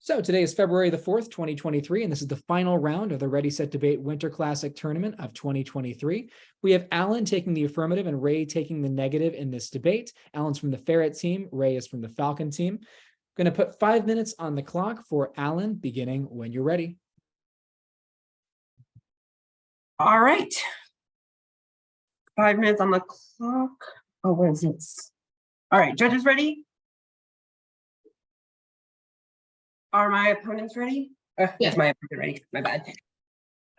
So today is February the 4th, 2023, and this is the final round of the Ready, Set, Debate Winter Classic Tournament of 2023. We have Alan taking the affirmative and Rae taking the negative in this debate. Alan's from the Ferret team, Rae is from the Falcon team. I'm going to put 5 minutes on the clock for Alan, beginning when you're ready. All right. 5 minutes on the clock. Oh, where is this? All right, judges ready? Are my opponents ready? Yes, my opponent ready. My bad.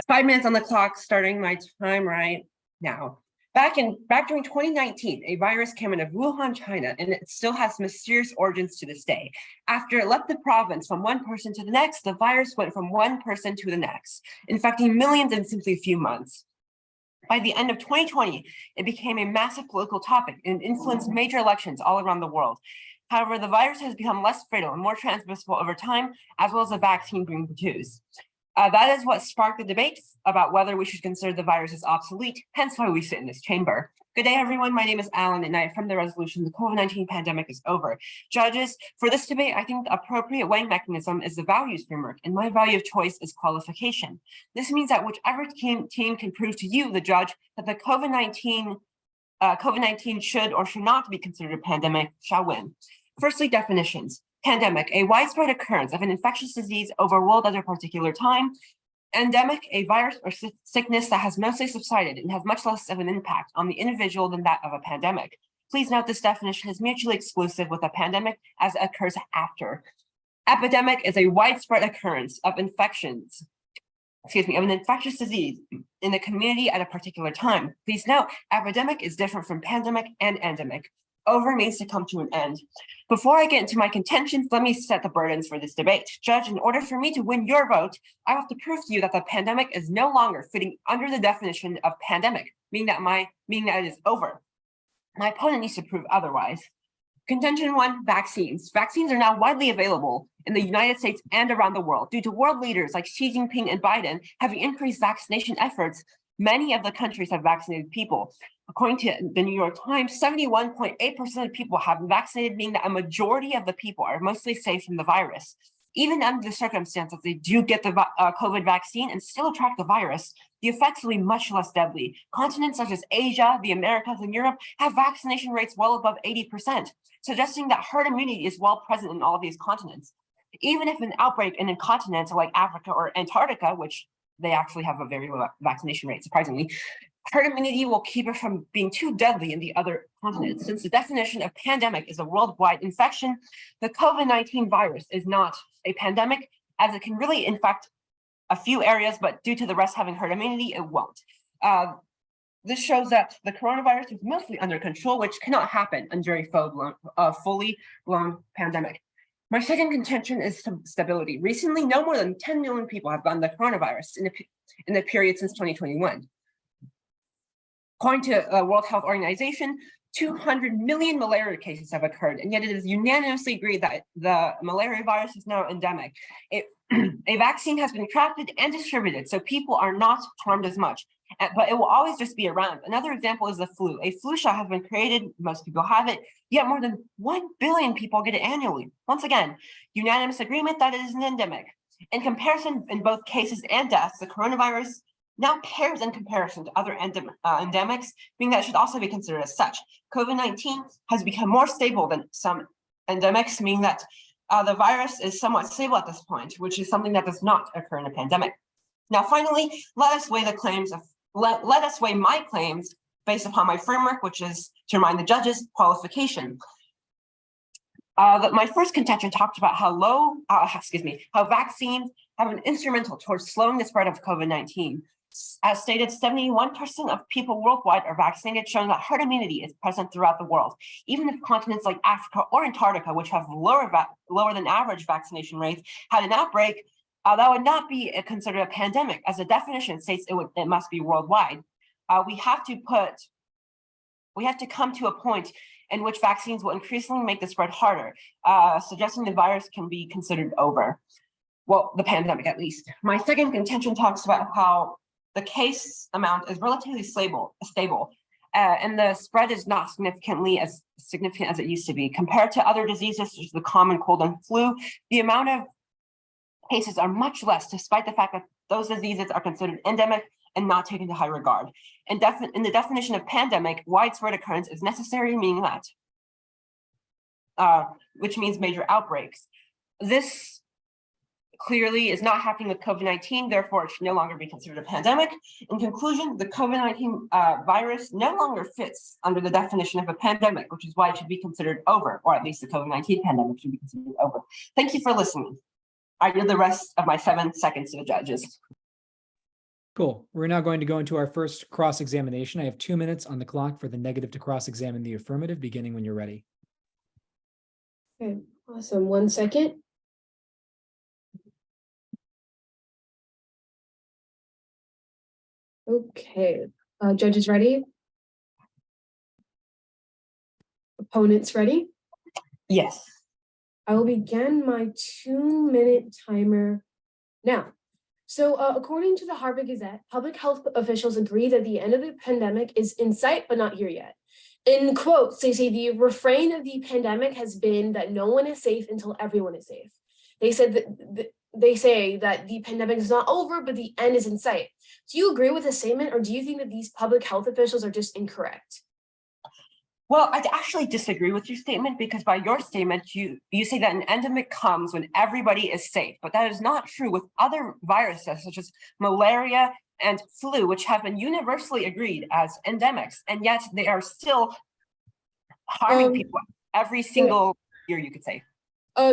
5 minutes on the clock, starting my time right now. Back during 2019, a virus came out of Wuhan, China, and it still has mysterious origins to this day. After it left the province from one person to the next, the virus went from one person to the next, infecting millions in simply a few months. By the end of 2020, it became a massive political topic and influenced major elections all around the world. However, the virus has become less fatal and more transmissible over time, as well as the vaccine being produced. That is what sparked the debate about whether we should consider the virus as obsolete, hence why we sit in this chamber. Good day, everyone. My name is Alan, and I affirm the resolution the COVID-19 pandemic is over. Judges, for this debate, I think the appropriate weighing mechanism is the values framework, and my value of choice is qualification. This means that whichever team can prove to you, the judge, that the COVID-19 should or should not be considered a pandemic shall win. Firstly, definitions. Pandemic, a widespread occurrence of an infectious disease over a world at a particular time. Endemic, a virus or sickness that has mostly subsided and has much less of an impact on the individual than that of a pandemic. Please note this definition is mutually exclusive with a pandemic as it occurs after. Epidemic is a widespread occurrence of an infectious disease in the community at a particular time. Please note, epidemic is different from pandemic and endemic. Over means to come to an end. Before I get into my contentions, let me set the burdens for this debate. Judge, in order for me to win your vote, I have to prove to you that the pandemic is no longer fitting under the definition of pandemic, meaning that it is over. My opponent needs to prove otherwise. Contention 1, vaccines. Vaccines are now widely available in the United States and around the world due to world leaders like Xi Jinping and Biden having increased vaccination efforts. Many of the countries have vaccinated people. According to the New York Times, 71.8% of people have been vaccinated, meaning that a majority of the people are mostly safe from the virus. Even under the circumstance that they do get the COVID vaccine and still attract the virus, the effects will be much less deadly. Continents such as Asia, the Americas, and Europe have vaccination rates well above 80%, suggesting that herd immunity is well present in all of these continents. Even if an outbreak in a continent like Africa or Antarctica, which they actually have a very low vaccination rate, surprisingly, herd immunity will keep it from being too deadly in the other continents. Since the definition of pandemic is a worldwide infection, the COVID-19 virus is not a pandemic, as it can really infect a few areas, but due to the rest having herd immunity, it won't. This shows that the coronavirus is mostly under control, which cannot happen under a fully blown pandemic. My second contention is stability. Recently, no more than 10 million people have gotten the coronavirus in the period since 2021. According to the World Health Organization, 200 million malaria cases have occurred, and yet it is unanimously agreed that the malaria virus is now endemic. A vaccine has been crafted and distributed, so people are not harmed as much, but it will always just be around. Another example is the flu. A flu shot has been created, most people have it, yet more than 1 billion people get it annually. Once again, unanimous agreement that it is an endemic. In comparison, in both cases and deaths, the coronavirus now pairs in comparison to other endemics, meaning that it should also be considered as such. COVID-19 has become more stable than some endemics, meaning that the virus is somewhat stable at this point, which is something that does not occur in a pandemic. Now, finally, let us weigh my claims based upon my framework, which is, to remind the judges, qualification. My first contention talked about how vaccines have been instrumental towards slowing the spread of COVID-19. As stated, 71% of people worldwide are vaccinated, showing that herd immunity is present throughout the world. Even if continents like Africa or Antarctica, which have lower than average vaccination rates, had an outbreak, that would not be considered a pandemic, as the definition states it must be worldwide. We have to come to a point in which vaccines will increasingly make the spread harder, suggesting the virus can be considered over. Well, the pandemic at least. My second contention talks about how the case amount is relatively stable, and the spread is not as significant as it used to be. Compared to other diseases such as the common cold and flu, the amount of cases are much less, despite the fact that those diseases are considered endemic and not taken to high regard. And in the definition of pandemic, widespread occurrence is necessary, meaning that, which means major outbreaks. This clearly is not happening with COVID-19, therefore it should no longer be considered a pandemic. In conclusion, the COVID-19 virus no longer fits under the definition of a pandemic, which is why it should be considered over, or at least the COVID-19 pandemic should be considered over. Thank you for listening. I yield the rest of my 7 seconds to the judges. Cool. We're now going to go into our first cross-examination. I have 2 minutes on the clock for the negative to cross-examine the affirmative, beginning when you're ready. Okay, awesome. 1 second. Okay, judges ready? Opponents ready? Yes. I will begin my 2-minute timer now. So according to the Harvard Gazette, public health officials agree that the end of the pandemic is in sight, but not here yet. In quotes, they say the refrain of the pandemic has been that no one is safe until everyone is safe. They said that they say that the pandemic is not over, but the end is in sight. Do you agree with this statement, or do you think that these public health officials are just incorrect? Well, I actually disagree with your statement, because by your statement, you say that an endemic comes when everybody is safe, but that is not true with other viruses such as malaria and flu, which have been universally agreed as endemics, and yet they are still harming people every single year, you could say.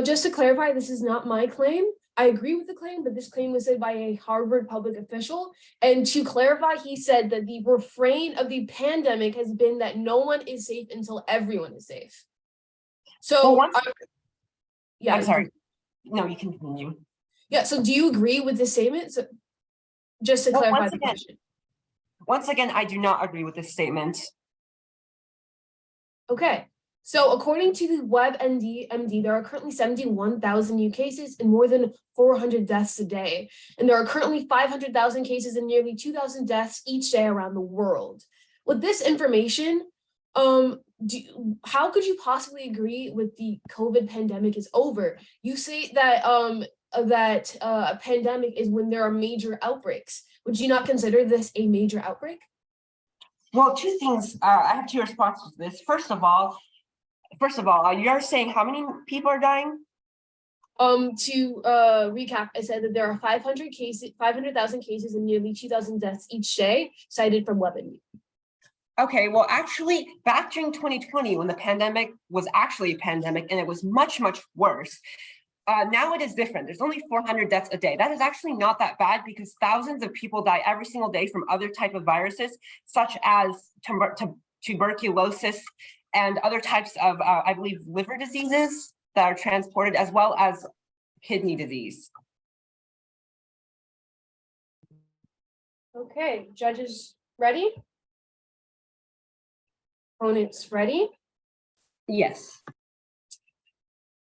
Just to clarify, this is not my claim. I agree with the claim, but this claim was said by a Harvard public official. And to clarify, he said that the refrain of the pandemic has been that no one is safe until everyone is safe. So, well, yeah. I'm sorry. No, you can continue. Yeah. So, do you agree with this statement? So, just to clarify the question. Once again, I do not agree with this statement. Okay. So according to the WebMD, there are currently 71,000 new cases and more than 400 deaths a day. And there are currently 500,000 cases and nearly 2,000 deaths each day around the world. With this information, how could you possibly agree with the COVID pandemic is over? You say that a pandemic is when there are major outbreaks. Would you not consider this a major outbreak? Well, 2 things. I have 2 responses to this. First of all, you're saying how many people are dying? To recap, I said that there are 500,000 cases and nearly 2,000 deaths each day, cited from WebMD. Okay, well, actually, back during 2020, when the pandemic was actually a pandemic and it was much, much worse, now it is different. There's only 400 deaths a day. That is actually not that bad, because thousands of people die every single day from other type of viruses, such as tuberculosis and other types of, I believe, liver diseases that are transported, as well as kidney disease. Okay, judges ready? Opponents ready? Yes.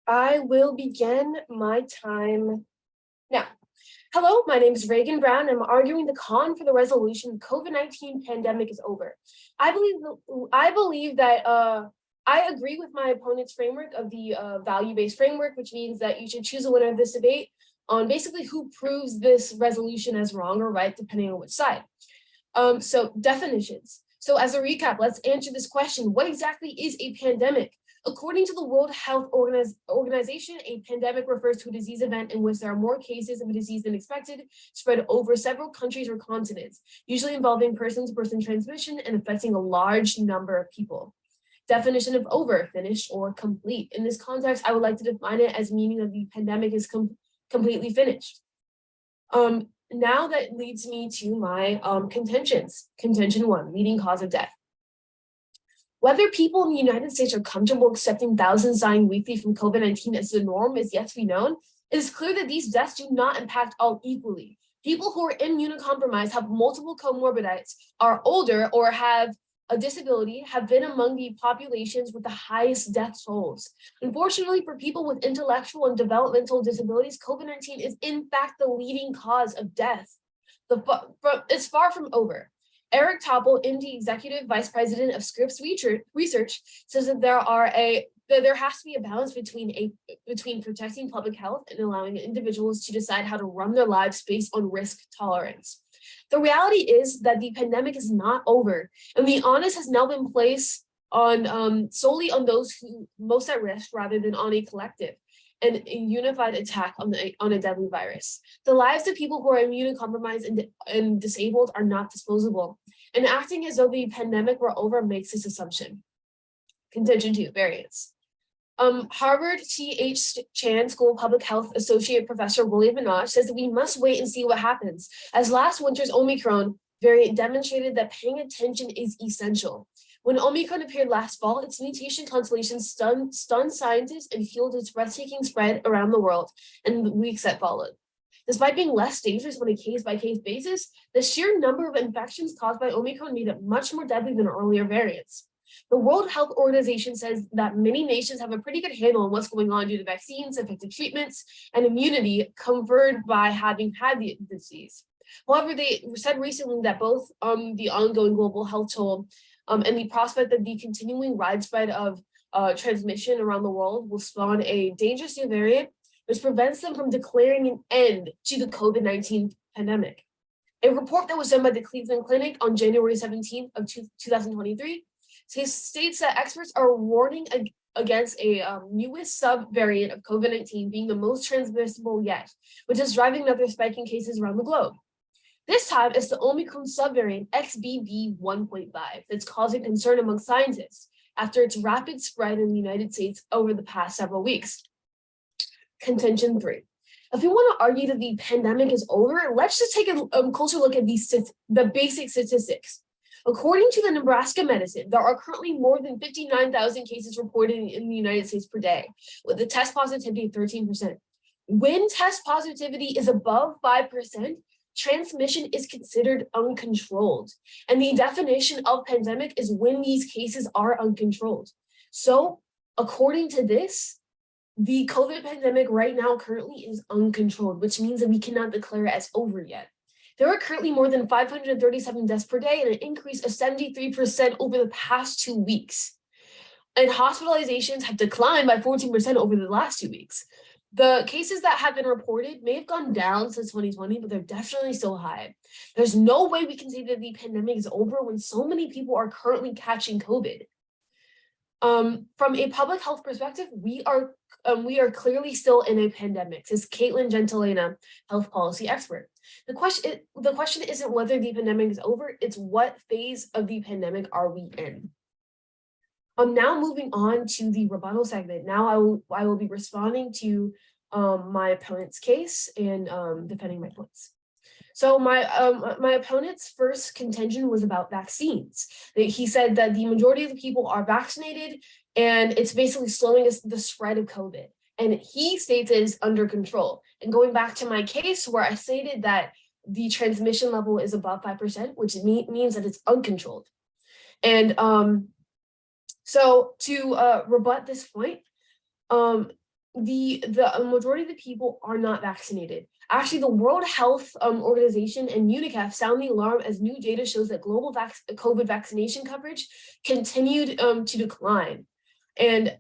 I will begin my time now. Hello, my name is Reagan Brown, and I'm arguing the con for the resolution the COVID-19 pandemic is over. I believe that I agree with my opponent's framework of the value-based framework, which means that you should choose a winner of this debate on basically who proves this resolution as wrong or right, depending on which side. So definitions. So as a recap, let's answer this question. What exactly is a pandemic? According to the World Health Organization, a pandemic refers to a disease event in which there are more cases of a disease than expected, spread over several countries or continents, usually involving person-to-person transmission and affecting a large number of people. Definition of over, finished, or complete. In this context, I would like to define it as meaning that the pandemic is completely finished. Now that leads me to my contentions. Contention 1, leading cause of death. Whether people in the United States are comfortable accepting thousands dying weekly from COVID-19 as the norm is yet to be known, it is clear that these deaths do not impact all equally. People who are immunocompromised, have multiple comorbidities, are older, or have a disability have been among the populations with the highest death tolls. Unfortunately, for people with intellectual and developmental disabilities, COVID-19 is in fact the leading cause of death. It's far from over. Eric Topol, MD, Executive Vice President of Scripps Research, says that there are a there has to be a balance between protecting public health and allowing individuals to decide how to run their lives based on risk tolerance. The reality is that the pandemic is not over, and the onus has now been placed on solely on those who most at risk rather than on a collective and a unified attack on a deadly virus. The lives of people who are immunocompromised and disabled are not disposable, and acting as though the pandemic were over makes this assumption. Contention 2, variants. Harvard T.H. Chan School of Public Health Associate Professor William Minaj says that we must wait and see what happens, as last winter's Omicron variant demonstrated that paying attention is essential. When Omicron appeared last fall, its mutation constellation stunned scientists and fueled its breathtaking spread around the world in the weeks that followed. Despite being less dangerous on a case-by-case basis, the sheer number of infections caused by Omicron made it much more deadly than earlier variants. The World Health Organization says that many nations have a pretty good handle on what's going on due to vaccines, effective treatments, and immunity conferred by having had the disease. However, they said recently that both the ongoing global health toll and the prospect that the continuing widespread of transmission around the world will spawn a dangerous new variant, which prevents them from declaring an end to the COVID-19 pandemic. A report that was done by the Cleveland Clinic on January 17th of 2023 states that experts are warning against a newest subvariant of COVID-19 being the most transmissible yet, which is driving another spike in cases around the globe. This time, it's the Omicron subvariant XBB.1.5 that's causing concern among scientists after its rapid spread in the United States over the past several weeks. Contention 3. If we want to argue that the pandemic is over, let's just take a closer look at the basic statistics. According to the Nebraska Medicine, there are currently more than 59,000 cases reported in the United States per day, with a test positivity of 13%. When test positivity is above 5%, transmission is considered uncontrolled. And the definition of pandemic is when these cases are uncontrolled. So, according to this, the COVID pandemic right now currently is uncontrolled, which means that we cannot declare it as over yet. There are currently more than 537 deaths per day and an increase of 73% over the past 2 weeks. And hospitalizations have declined by 14% over the last 2 weeks. The cases that have been reported may have gone down since 2020, but they're definitely still high. There's no way we can say that the pandemic is over when so many people are currently catching COVID. From a public health perspective, we are clearly still in a pandemic, says Caitlin Gentilena, health policy expert. The question isn't whether the pandemic is over, it's what phase of the pandemic are we in. Now moving on to the rebuttal segment. Now I will be responding to my opponent's case and defending my points. So my opponent's first contention was about vaccines. He said that the majority of the people are vaccinated and it's basically slowing the spread of COVID. And he states it is under control. And going back to my case where I stated that the transmission level is above 5%, which means that it's uncontrolled. And so to rebut this point, the majority of the people are not vaccinated. Actually, the World Health Organization and UNICEF sound the alarm as new data shows that global COVID vaccination coverage continued to decline. And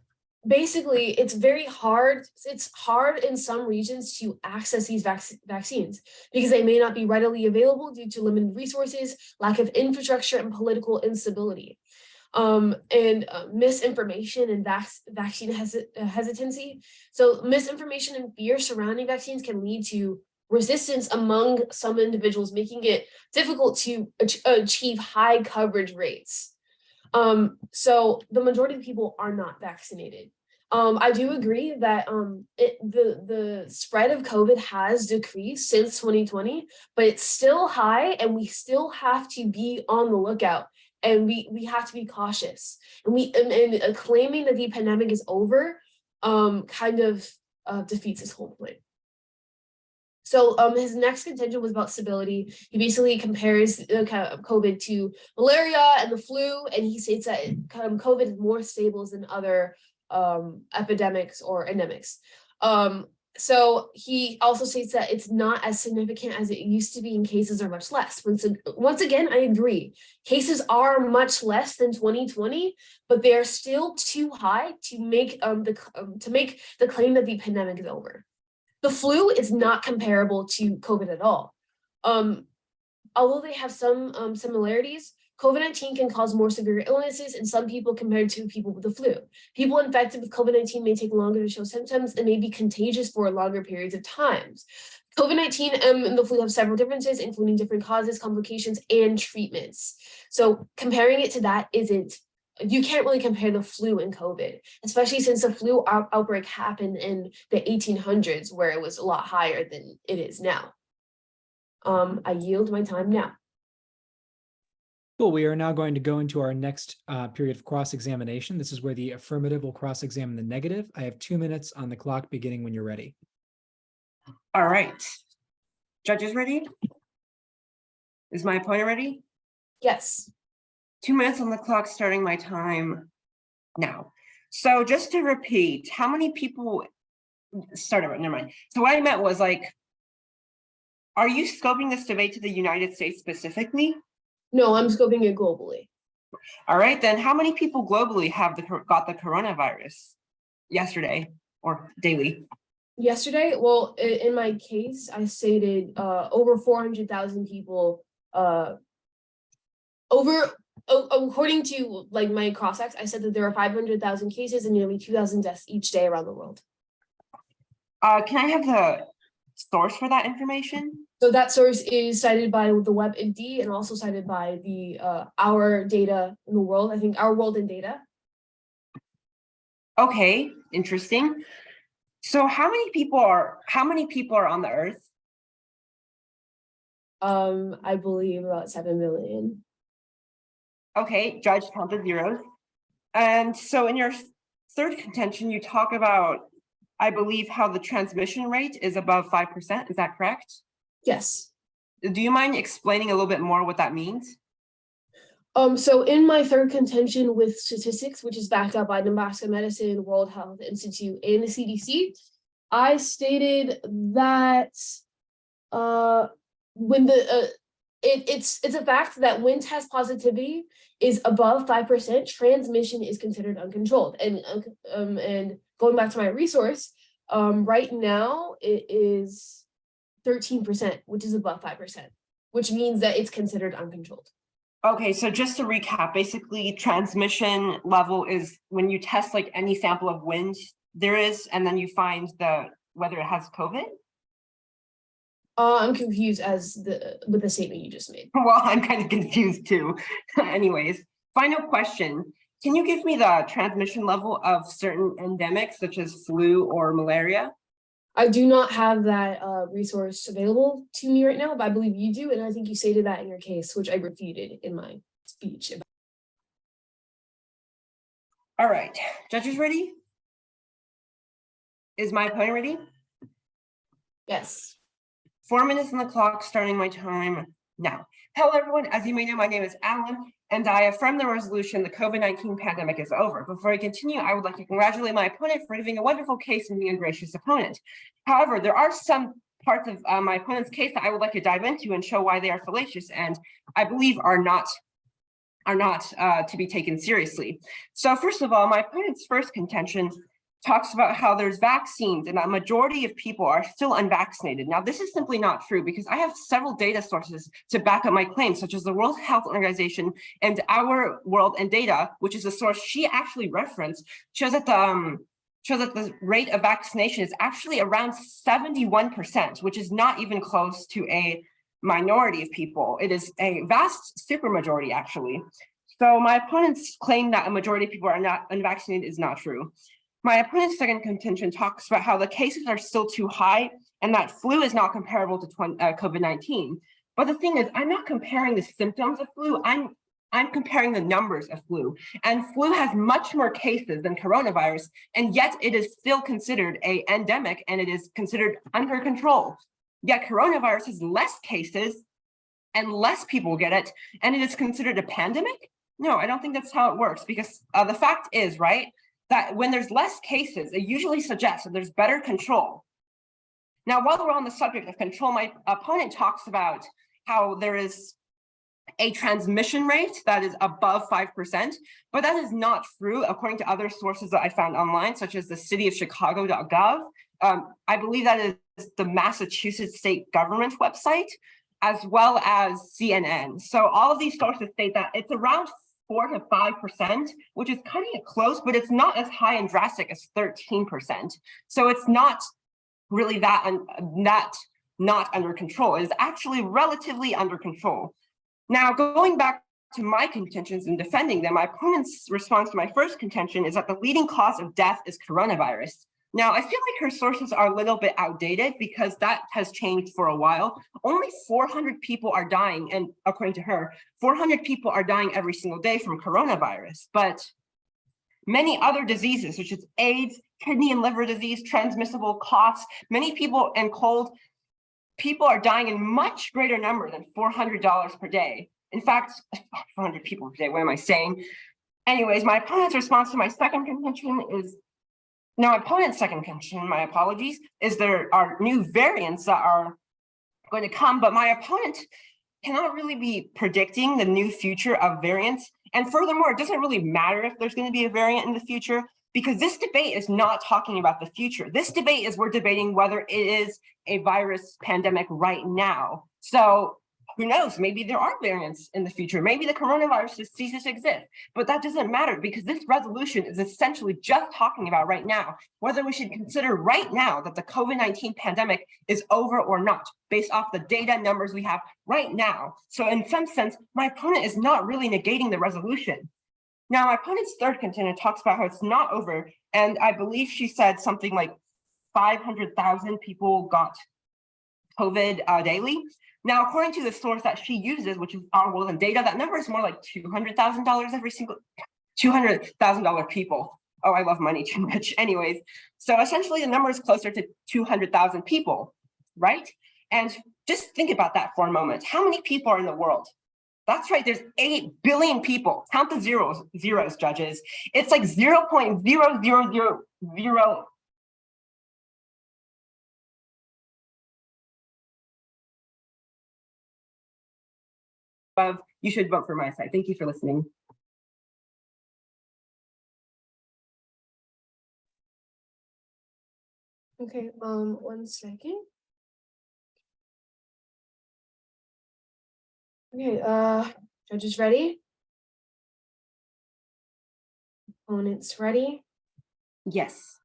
basically, it's very hard. It's hard in some regions to access these vaccines because they may not be readily available due to limited resources, lack of infrastructure, and political instability. Misinformation and vaccine hesitancy. So misinformation and fear surrounding vaccines can lead to resistance among some individuals, making it difficult to achieve high coverage rates. So the majority of people are not vaccinated. I do agree that the spread of COVID has decreased since 2020, but it's still high and we still have to be on the lookout. And we have to be cautious. And claiming that the pandemic is over kind of defeats his whole point. So his next contention was about stability. He basically compares COVID to malaria and the flu, and he states that COVID is more stable than other epidemics or endemics. So he also states that it's not as significant as it used to be and cases are much less. Once again, I agree. Cases are much less than 2020, but they are still too high to make the claim that the pandemic is over. The flu is not comparable to COVID at all. Although they have some similarities, COVID-19 can cause more severe illnesses in some people compared to people with the flu. People infected with COVID-19 may take longer to show symptoms and may be contagious for longer periods of times. COVID-19 and the flu have several differences, including different causes, complications, and treatments. So comparing it to that you can't really compare the flu and COVID, especially since the flu outbreak happened in the 1800s, where it was a lot higher than it is now. I yield my time now. Cool. We are now going to go into our next period of cross-examination. This is where the affirmative will cross-examine the negative. I have 2 minutes on the clock beginning when you're ready. All right. Judges ready? Is my opponent ready? Yes. 2 minutes on the clock, starting my time now. So just to repeat, how many people started? Never mind. So what I meant was are you scoping this debate to the United States specifically? No, I'm scoping it globally. All right, then how many people globally have got the coronavirus yesterday or daily? Yesterday, well, in my case, I stated over 400,000 people. According to my cross-checks, I said that there are 500,000 cases and nearly 2,000 deaths each day around the world. Can I have the source for that information? So that source is cited by the WebMD and also cited by the Our Data in the World. I think Our World in Data. Okay, interesting. So how many people are on the earth? I believe about 7 million. Okay, judge, count the zeros. And so in your third contention, you talk about, I believe, how the transmission rate is above 5%. Is that correct? Yes. Do you mind explaining a little bit more what that means? So in my third contention with statistics, which is backed up by Nebraska Medicine, World Health Institute, and the CDC, I stated that when it's a fact that when test positivity is above 5%, transmission is considered uncontrolled. And going back to my resource, right now it is 13%, which is above 5%, which means that it's considered uncontrolled. Okay, so just to recap, basically transmission level is when you test any sample of wind there is, and then you find whether it has COVID. I'm confused with the statement you just made. Well, I'm kind of confused too. Anyways, final question. Can you give me the transmission level of certain endemics such as flu or malaria? I do not have that resource available to me right now, but I believe you do, and I think you stated that in your case, which I refuted in my speech. All right, judges ready? Is my opponent ready? Yes. 4 minutes on the clock, starting my time now. Hello, everyone. As you may know, my name is Alan, and I affirm the resolution the COVID-19 pandemic is over. Before I continue, I would like to congratulate my opponent for having a wonderful case and being a gracious opponent. However, there are some parts of my opponent's case that I would like to dive into and show why they are fallacious and I believe are not to be taken seriously. So first of all, my opponent's first contention talks about how there's vaccines and a majority of people are still unvaccinated. Now, this is simply not true because I have several data sources to back up my claims, such as the World Health Organization and Our World in Data, which is a source she actually referenced, shows that the rate of vaccination is actually around 71%, which is not even close to a minority of people. It is a vast supermajority, actually. So my opponent's claim that a majority of people are not unvaccinated is not true. My opponent's second contention talks about how the cases are still too high and that flu is not comparable to COVID-19. But the thing is, I'm not comparing the symptoms of flu. I'm comparing the numbers of flu. And flu has much more cases than coronavirus, and yet it is still considered an endemic and it is considered under control. Yet coronavirus has less cases and less people get it, and it is considered a pandemic? No, I don't think that's how it works, because the fact is, right, that when there's less cases, it usually suggests that there's better control. Now, while we're on the subject of control, my opponent talks about how there is a transmission rate that is above 5%, but that is not true according to other sources that I found online, such as the cityofchicago.gov. I believe that is the Massachusetts state government website, as well as CNN. So all of these sources state that it's around 4 to 5%, which is kind of close, but it's not as high and drastic as 13%. So it's not really that not under control. It is actually relatively under control. Now, going back to my contentions and defending them, my opponent's response to my first contention is that the leading cause of death is coronavirus. Now, I feel like her sources are a little bit outdated because that has changed for a while. Only 400 people are dying, and according to her, 400 people are dying every single day from coronavirus. But many other diseases, such as AIDS, kidney and liver disease, transmissible coughs, many people and cold, people are dying in much greater number than $400 per day. In fact, 400 people per day, what am I saying? Anyways, my opponent's response to my second contention is, now, my opponent's second contention, my apologies, is there are new variants that are going to come, but my opponent cannot really be predicting the new future of variants. And furthermore, it doesn't really matter if there's going to be a variant in the future, because this debate is not talking about the future. This debate is we're debating whether it is a virus pandemic right now. So who knows, maybe there are variants in the future. Maybe the coronavirus just ceases to exist, but that doesn't matter because this resolution is essentially just talking about right now, whether we should consider right now that the COVID-19 pandemic is over or not, based off the data numbers we have right now. So in some sense, my opponent is not really negating the resolution. Now, my opponent's third contender talks about how it's not over, and I believe she said something like 500,000 people got COVID daily. Now, according to the source that she uses, which is our World and Data, that number is more like $200,000 every single, $200,000 people. Oh, I love money too much. Anyways, so essentially the number is closer to 200,000 people, right? And just think about that for a moment. How many people are in the world? That's right, there's 8 billion people. Count the zeros, judges. It's like 0.0000. You should vote for my side. Thank you for listening. Okay, 1 second. Okay, judges ready? Opponents ready? Yes.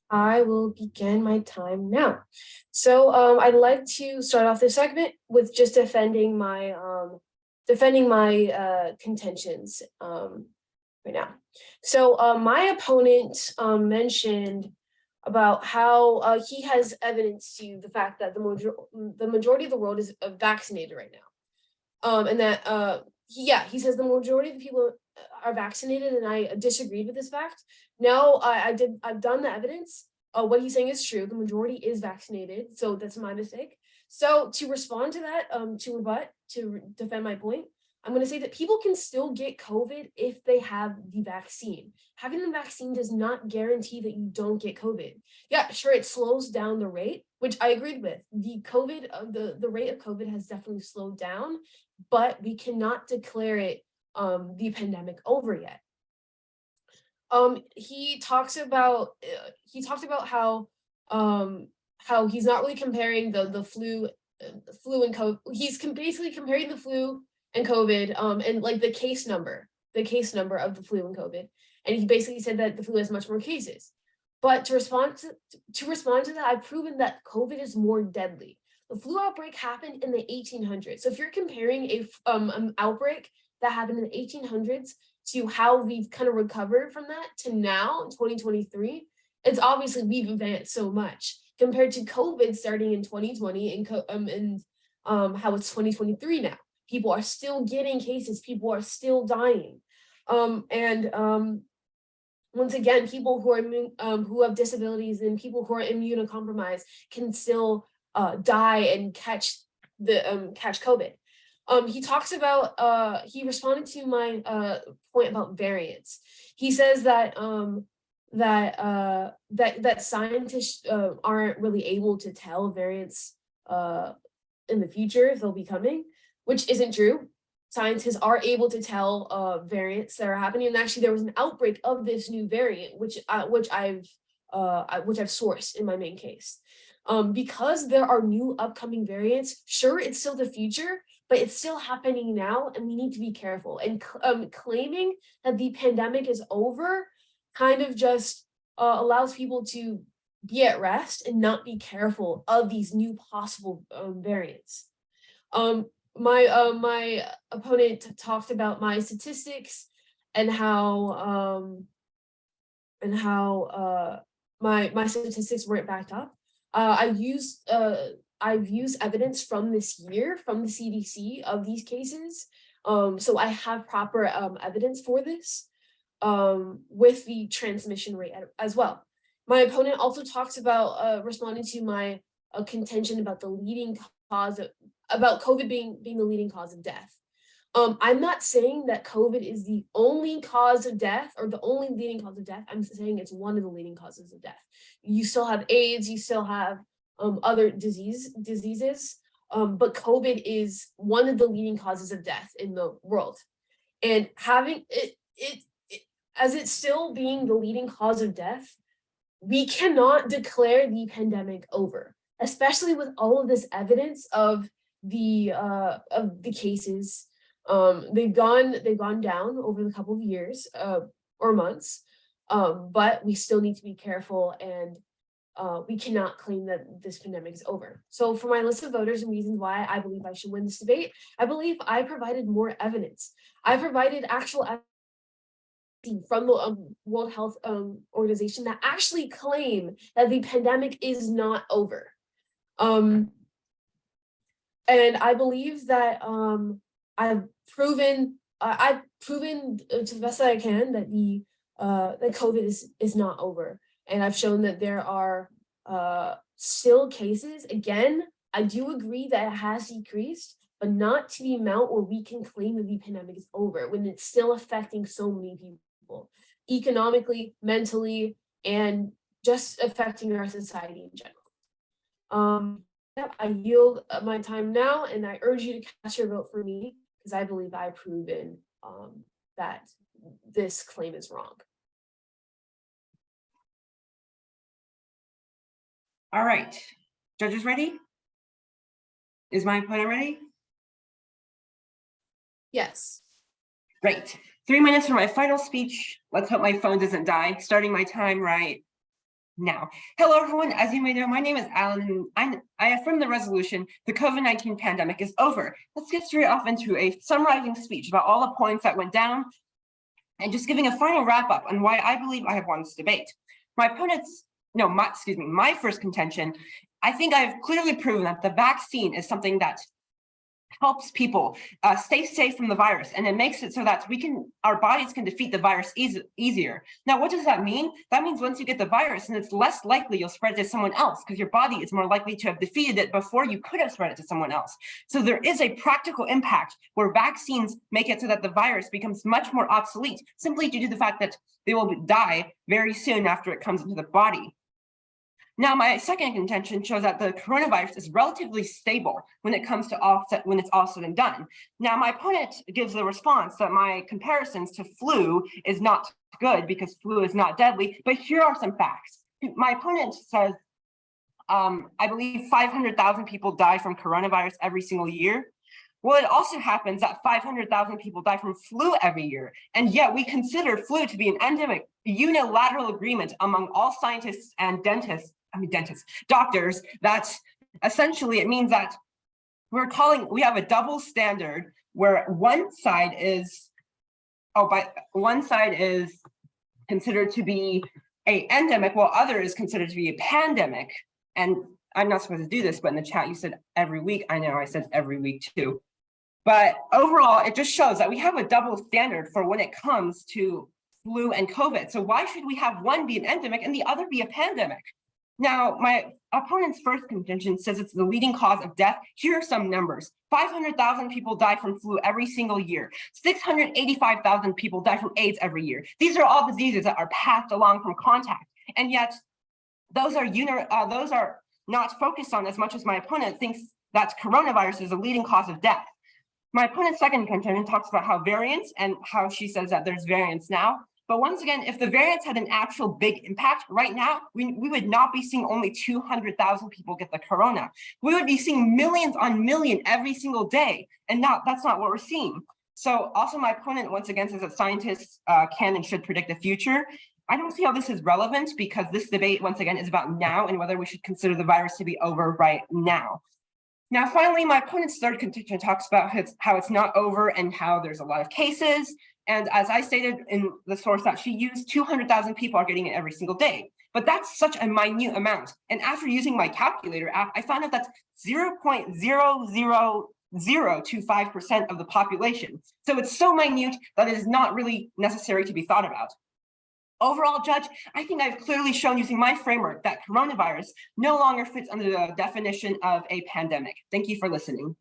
I will begin my time now. So I'd like to start off this segment with just defending my contentions right now. So my opponent mentioned about how he has evidence to the fact that the majority of the world is vaccinated right now. And that he says the majority of the people are vaccinated, and I disagreed with this fact. No, I've done the evidence. What he's saying is true. The majority is vaccinated, so that's my mistake. So to respond to that, to defend my point, I'm going to say that people can still get COVID if they have the vaccine. Having the vaccine does not guarantee that you don't get COVID. Yeah, sure, it slows down the rate, which I agreed with. The rate of COVID has definitely slowed down, but we cannot declare it the pandemic over yet. He talked about how he's not really comparing the flu and COVID. He's basically comparing the flu and COVID and like the case number of the flu and COVID, and he basically said that the flu has much more cases. But to respond to that, I've proven that COVID is more deadly. The flu outbreak happened in the 1800s. So if you're comparing an outbreak that happened in the 1800s to how we've kind of recovered from that to now in 2023, it's obviously we've advanced so much compared to COVID starting in 2020 and how it's 2023 now. People are still getting cases. People are still dying. Once again, people who are who have disabilities and people who are immunocompromised can still die and catch COVID. He talks about he responded to my point about variants. He says that that scientists aren't really able to tell variants in the future if they'll be coming, which isn't true. Scientists are able to tell variants that are happening, and actually there was an outbreak of this new variant, which I've sourced in my main case. Because there are new upcoming variants, sure, it's still the future, but it's still happening now, and we need to be careful. And claiming that the pandemic is over kind of just allows people to be at rest and not be careful of these new possible variants. My opponent talked about my statistics and how my statistics weren't backed up. I've used evidence from this year from the CDC of these cases. So I have proper evidence for this with the transmission rate as well. My opponent also talks about responding to my contention about the leading cause about COVID being the leading cause of death. I'm not saying that COVID is the only cause of death or the only leading cause of death. I'm saying it's one of the leading causes of death. You still have AIDS, you still have other diseases, but COVID is one of the leading causes of death in the world. And having it as it's still being the leading cause of death, we cannot declare the pandemic over, especially with all of this evidence of the cases. They've gone down over the couple of years or months, but we still need to be careful, and we cannot claim that this pandemic is over. So for my list of voters and reasons why I believe I should win this debate, I believe I provided more evidence. I provided actual evidence from the World Health Organization that actually claim that the pandemic is not over. And I believe that I've proven to the best that I can that that COVID is not over, and I've shown that there are still cases. Again, I do agree that it has decreased, but not to the amount where we can claim that the pandemic is over when it's still affecting so many people, economically, mentally, and just affecting our society in general. I yield my time now, and I urge you to cast your vote for me because I believe I've proven that this claim is wrong. All right, judges ready? Is my opponent ready? Yes. Great. 3 minutes for my final speech. Let's hope my phone doesn't die. Starting my time right now. Hello, everyone. As you may know, my name is Alan, and I affirm the resolution, the COVID-19 pandemic is over. Let's get straight off into a summarizing speech about all the points that went down and just giving a final wrap up on why I believe I have won this debate. My first contention, I think I've clearly proven that the vaccine is something that helps people stay safe from the virus, and it makes it so that our bodies can defeat the virus easier. Now, what does that mean? That means once you get the virus, and it's less likely you'll spread it to someone else because your body is more likely to have defeated it before you could have spread it to someone else. So there is a practical impact where vaccines make it so that the virus becomes much more obsolete, simply due to the fact that they will die very soon after it comes into the body. Now, my second contention shows that the coronavirus is relatively stable when it comes to when it's all said and done. Now, my opponent gives the response that my comparisons to flu is not good because flu is not deadly, but here are some facts. My opponent says, I believe 500,000 people die from coronavirus every single year. Well, it also happens that 500,000 people die from flu every year, and yet we consider flu to be an endemic unilateral agreement among all scientists and doctors, that essentially it means that we have a double standard where one side is considered to be an endemic while other is considered to be a pandemic. And I'm not supposed to do this, but in the chat you said every week. I know I said every week too. But overall, it just shows that we have a double standard for when it comes to flu and COVID. So why should we have one be an endemic and the other be a pandemic? Now, my opponent's first contention says it's the leading cause of death. Here are some numbers. 500,000 people die from flu every single year. 685,000 people die from AIDS every year. These are all diseases that are passed along from contact. And yet those are not focused on as much as my opponent thinks that coronavirus is the leading cause of death. My opponent's second contention talks about how variants and how she says that there's variants now. But once again, if the variants had an actual big impact right now, we would not be seeing only 200,000 people get the corona. We would be seeing millions on million every single day. And that's not what we're seeing. So also my opponent once again says that scientists can and should predict the future. I don't see how this is relevant because this debate once again is about now and whether we should consider the virus to be over right now. Now, finally, my opponent's third contention talks about how it's not over and how there's a lot of cases. And as I stated in the source that she used, 200,000 people are getting it every single day. But that's such a minute amount. And after using my calculator app, I found out that's 0.00025% of the population. So it's so minute that it is not really necessary to be thought about. Overall, Judge, I think I've clearly shown using my framework that coronavirus no longer fits under the definition of a pandemic. Thank you for listening.